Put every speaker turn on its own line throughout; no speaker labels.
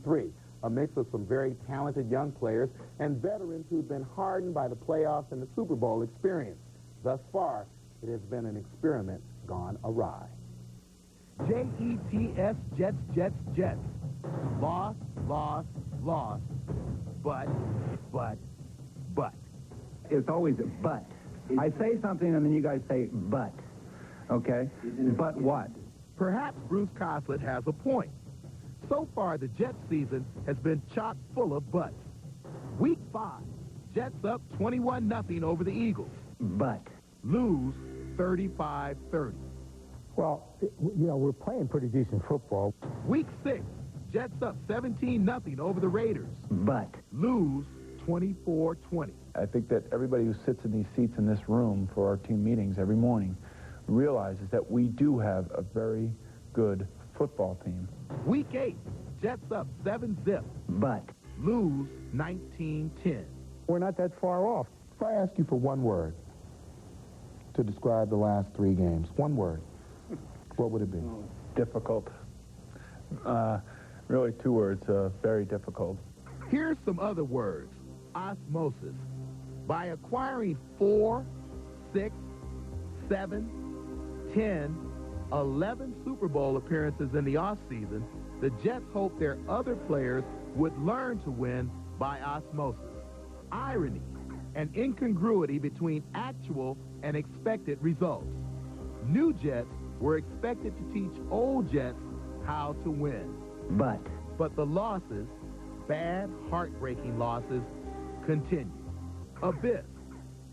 3. A mix of some very talented young players and veterans who've been hardened by the playoffs and the Super Bowl experience. Thus far, it has been an experiment gone awry.
J-E-T-S, Jets, Jets, Jets. Lost, lost, lost. But.
It's always a but. I say something and then you guys say but. Okay? But what?
Perhaps Bruce Coslett has a point. So far, the Jets season has been chock full of buts. Week 5, Jets up 21-0 over the Eagles.
But.
Lose 35-30.
Well, you know, we're playing pretty decent football.
Week 6, Jets up 17-0 over the Raiders.
But.
Lose 24-20.
I think that everybody who sits in these seats in this room for our team meetings every morning realizes that we do have a very good football team.
Week 8, Jets up 7-0.
But.
Lose 19-10.
We're not that far off.
If I ask you for one word to describe the last 3 games, one word, what would it be?
Difficult. Really 2 words, very difficult.
Here's some other words. Osmosis. By acquiring 4, 6, 7, 10, 11 Super Bowl appearances in the offseason, the Jets hope their other players would learn to win by osmosis. Irony and incongruity between actual and expected results. New Jets were expected to teach old Jets how to win. But the losses, bad, heartbreaking losses, continue. Abyss,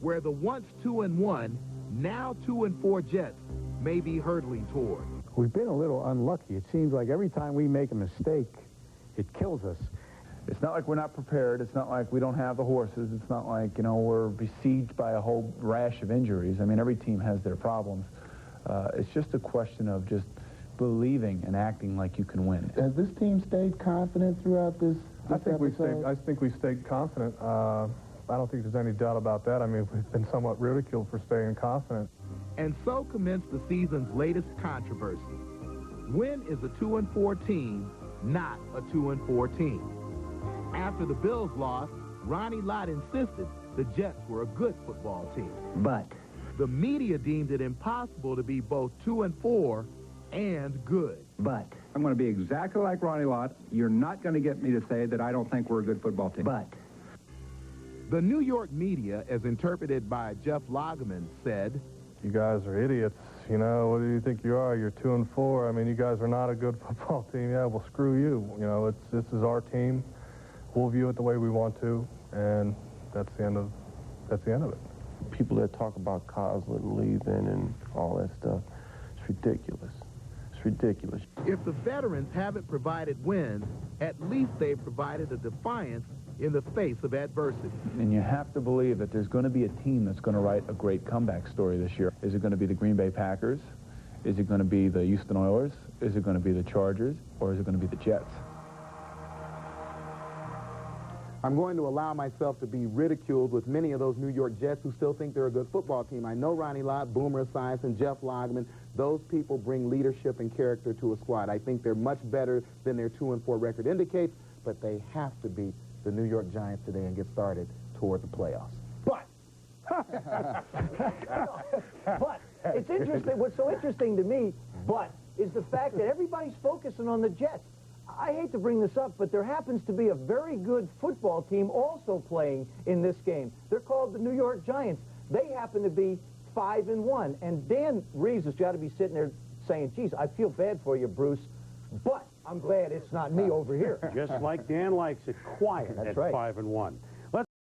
where the once 2-1, now 2-4 Jets may be hurtling toward.
We've been a little unlucky. It seems like every time we make a mistake, it kills us.
It's not like we're not prepared. It's not like we don't have the horses. It's not like, you know, we're besieged by a whole rash of injuries. I mean, every team has their problems. It's just a question of just believing and acting like you can win.
Has this team stayed confident throughout this
I think we stayed confident. I don't think there's any doubt about that. I mean, we've been somewhat ridiculed for staying confident.
And so commenced the season's latest controversy. When is a 2-4 team not a 2-4 team? After the Bills lost, Ronnie Lott insisted the Jets were a good football team.
But.
The media deemed it impossible to be both 2-4 and good.
But. I'm going to be exactly like Ronnie Lott. You're not going to get me to say that I don't think we're a good football team. But.
The New York media, as interpreted by Jeff Lageman, said,
You guys are idiots. You know, what do you think you are? You're 2-4. I mean, you guys are not a good football team. Yeah, well, screw you. You know, this is our team. We'll view it the way we want to, and that's the end of it.
People that talk about Coslett leaving and all that stuff, it's ridiculous. It's ridiculous.
If the veterans haven't provided wins, at least they've provided a defiance in the face of adversity.
And you have to believe that there's going to be a team that's going to write a great comeback story this year. Is it going to be the Green Bay Packers? Is it going to be the Houston Oilers? Is it going to be the Chargers? Or is it going to be the Jets?
I'm going to allow myself to be ridiculed with many of those New York Jets who still think they're a good football team. I know Ronnie Lott, Boomer Esiason, and Jeff Lageman. Those people bring leadership and character to a squad. I think they're much better than their 2-4 record indicates, but they have to beat the New York Giants today and get started toward the playoffs.
But it's interesting. What's so interesting to me, is the fact that everybody's focusing on the Jets. I hate to bring this up, but there happens to be a very good football team also playing in this game. They're called the New York Giants. They happen to be 5-1. And Dan Reeves has got to be sitting there saying, geez, I feel bad for you, Bruce, but I'm glad it's not me over here.
Just like Dan likes it quiet at 5-1.